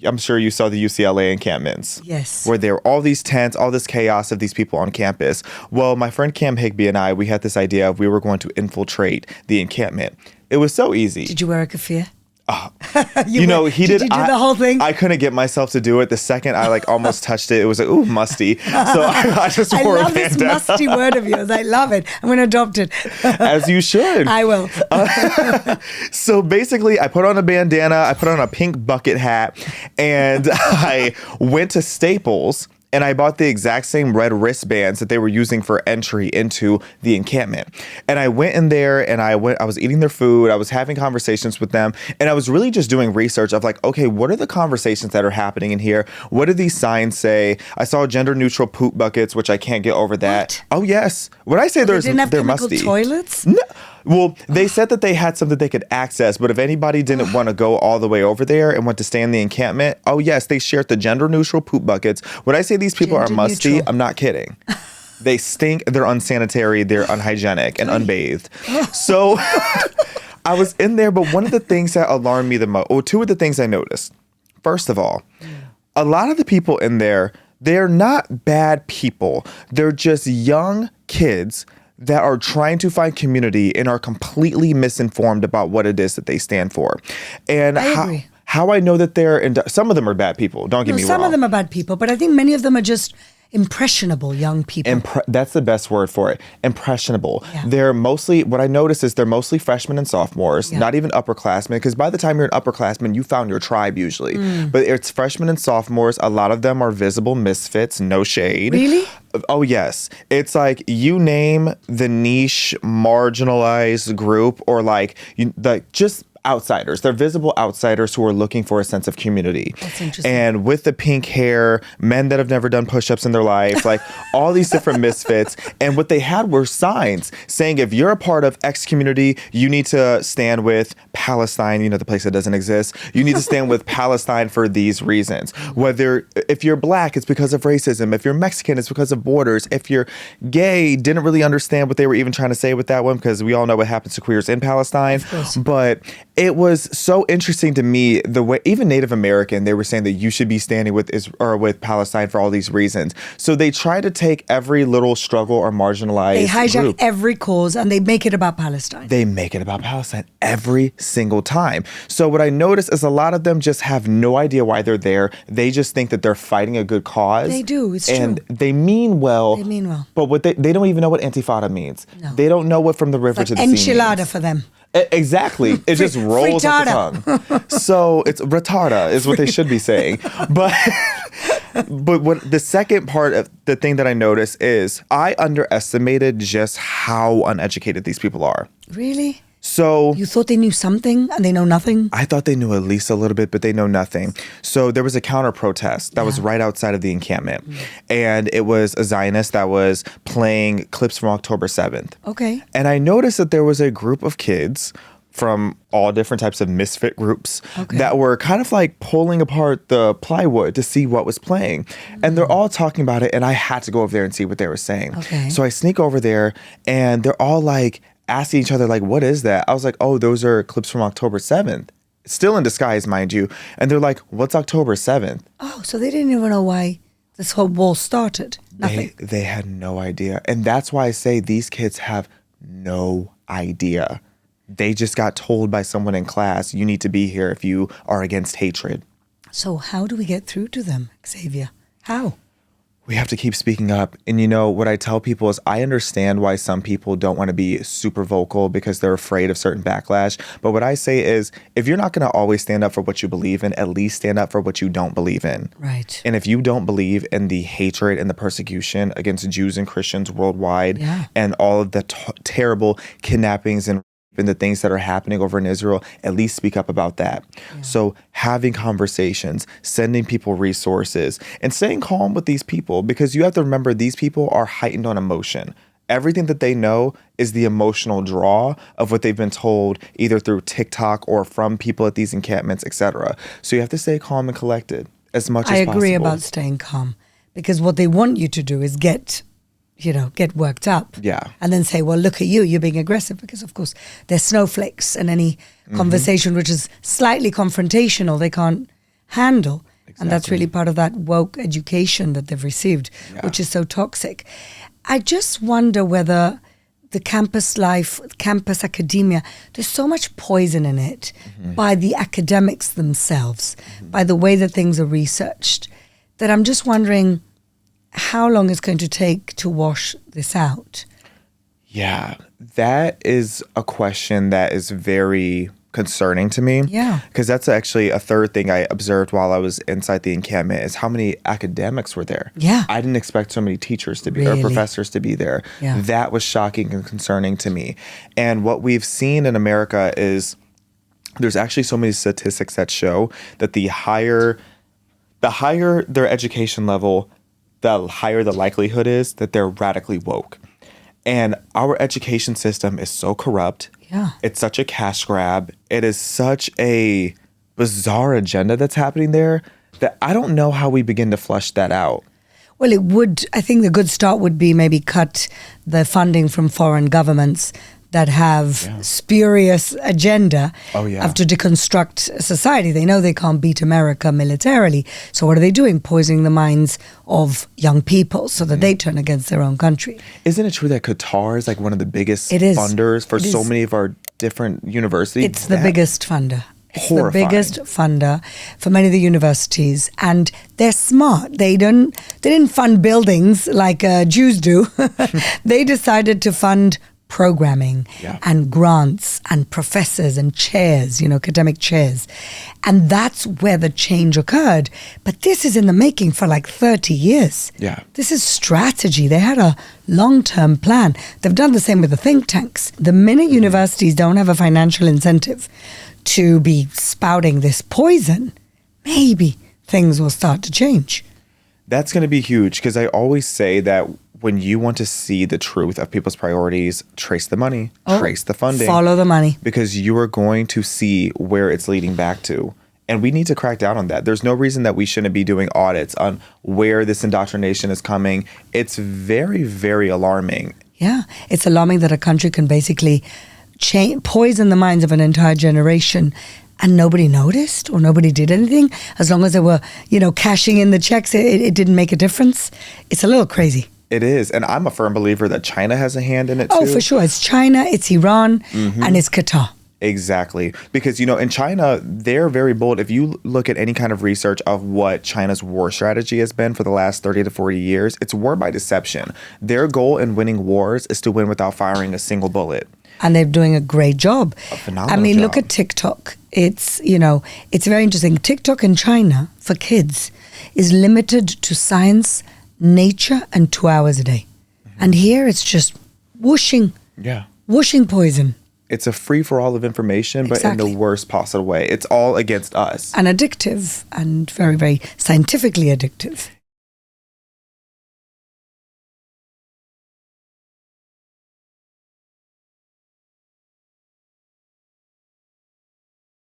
I'm sure you saw the UCLA encampments. Yes. Where there were all these tents, all this chaos of these people on campus. Well, my friend Cam Higby and I, we had this idea of we were going to infiltrate the encampment. It was so easy. Did you wear a keffiyeh? He did. Did you do the whole thing? I couldn't get myself to do it. The second I almost touched it, it was like, ooh, musty. So I just wore a bandana. I love this musty word of yours. I love it. I'm going to adopt it. As you should. I will. So basically, I put on a bandana, I put on a pink bucket hat, and I went to Staples. And I bought the exact same red wristbands that they were using for entry into the encampment. And I went in there and I was eating their food. I was having conversations with them. And I was really just doing research of okay, what are the conversations that are happening in here? What do these signs say? I saw gender neutral poop buckets, which I can't get over that. What? Oh, yes. When I say they didn't have they're chemical musty. Toilets? No. Well, they said that they had something they could access, but if anybody didn't want to go all the way over there and want to stay in the encampment, oh yes, they shared the gender-neutral poop buckets. When I say these people are musty, I'm not kidding. They stink, they're unsanitary, they're unhygienic and unbathed. So I was in there, but one of the things that alarmed me the most, or two of the things I noticed. First of all, a lot of the people in there, they're not bad people. They're just young kids that are trying to find community and are completely misinformed about what it is that they stand for. And I agree. How I know that some of them are bad people, don't get me wrong. Some of them are bad people, but I think many of them are just impressionable young people. That's the best word for it. Impressionable. Yeah. They're mostly, what I notice is they're mostly freshmen and sophomores, not even upperclassmen, because by the time you're an upperclassman, you found your tribe usually. But it's freshmen and sophomores. A lot of them are visible misfits, no shade. Really? Oh, yes. It's you name the niche marginalized group or just outsiders. They're visible outsiders who are looking for a sense of community. That's interesting. And with the pink hair, men that have never done push-ups in their life, all these different misfits. And what they had were signs saying, if you're a part of X community, you need to stand with Palestine, the place that doesn't exist. You need to stand with Palestine for these reasons. If you're black, it's because of racism. If you're Mexican, it's because of borders. If you're gay, didn't really understand what they were even trying to say with that one, because we all know what happens to queers in Palestine. Of course. But it was so interesting to me the way even Native American, they were saying that you should be standing with Palestine for all these reasons. So they try to take every little struggle or marginalized They hijack group. every cause and they make it about Palestine. They make it about Palestine every single time. So what I noticed is a lot of them just have no idea why they're there. They just think that they're fighting a good cause. They do. It's and true. they mean well. They mean well. But what they don't even know what Intifada means. No. They don't know what from the river to the sea means. Enchilada for them. Exactly. It just rolls off the tongue. So it's retarda is what they should be saying. But what the second part of the thing that I noticed is I underestimated just how uneducated these people are. Really? So you thought they knew something and they know nothing? I thought they knew at least a little bit, but they know nothing. So there was a counter protest that was right outside of the encampment. And it was a Zionist that was playing clips from October 7th. Okay. And I noticed that there was a group of kids from all different types of misfit groups that were kind of pulling apart the plywood to see what was playing. And they're all talking about it. And I had to go over there and see what they were saying. Okay. So I sneak over there and they're all asking each other, what is that? I was like, oh, those are clips from October 7th. Still in disguise, mind you. And they're like, what's October 7th? Oh, so they didn't even know why this whole war started. Nothing. They had no idea. And that's why I say these kids have no idea. They just got told by someone in class, you need to be here if you are against hatred. So how do we get through to them, Xavier? How? We have to keep speaking up. And what I tell people is I understand why some people don't want to be super vocal because they're afraid of certain backlash. But what I say is if you're not going to always stand up for what you believe in, at least stand up for what you don't believe in. Right. And if you don't believe in the hatred and the persecution against Jews and Christians worldwide and all of the terrible kidnappings and the things that are happening over in Israel, at least speak up about that. Yeah. So having conversations, sending people resources, and staying calm with these people, because you have to remember these people are heightened on emotion. Everything that they know is the emotional draw of what they've been told either through TikTok or from people at these encampments, etc. So you have to stay calm and collected as much as possible. I agree about staying calm because what they want you to do is get worked up. Yeah. And then say, well, look at you, you're being aggressive because, of course, they're snowflakes and any conversation which is slightly confrontational, they can't handle. And that's really part of that woke education that they've received, which is so toxic. I just wonder whether the campus life, campus academia, there's so much poison in it by the academics themselves, by the way that things are researched, that I'm just wondering how long it's going to take to wash this out. Yeah, that is a question that is very concerning to me. Yeah. Because that's actually a third thing I observed while I was inside the encampment is how many academics were there. Yeah. I didn't expect so many teachers to be or professors to be there. Yeah. That was shocking and concerning to me. And what we've seen in America is there's actually so many statistics that show that the higher their education level, the higher the likelihood is that they're radically woke. And our education system is so corrupt. Yeah. It's such a cash grab. It is such a bizarre agenda that's happening there that I don't know how we begin to flush that out. Well, I think the good start would be maybe cut the funding from foreign governments that have spurious agenda of to deconstruct society. They know they can't beat America militarily. So what are they doing? Poisoning the minds of young people so that they turn against their own country. Isn't it true that Qatar is like one of the biggest funders for so many of our different universities? It's the biggest funder. It's horrifying. the biggest funder for many of the universities, and they're smart. They didn't fund buildings like Jews do. They decided to fund programming and grants and professors and chairs, academic chairs. And that's where the change occurred. But this is in the making for like 30 years. Yeah. This is strategy. They had a long-term plan. They've done the same with the think tanks. The minute universities don't have a financial incentive to be spouting this poison, maybe things will start to change. That's going to be huge because I always say that when you want to see the truth of people's priorities, trace the money, trace the funding. Follow the money. Because you are going to see where it's leading back to. And we need to crack down on that. There's no reason that we shouldn't be doing audits on where this indoctrination is coming. It's very, very alarming. Yeah, it's alarming that a country can basically poison the minds of an entire generation and nobody noticed or nobody did anything. As long as they were, cashing in the checks, it didn't make a difference. It's a little crazy. It is. And I'm a firm believer that China has a hand in it, too. Oh, for sure. It's China, it's Iran, and it's Qatar. Exactly. Because, in China, they're very bold. If you look at any kind of research of what China's war strategy has been for the last 30 to 40 years, it's war by deception. Their goal in winning wars is to win without firing a single bullet. And they're doing a great job. A phenomenal job. Look at TikTok. It's, it's very interesting. TikTok in China for kids is limited to science, nature, and 2 hours a day. And here it's just whooshing poison. It's a free-for-all of information, but in the worst possible way. It's all against us. And addictive, and very, very scientifically addictive.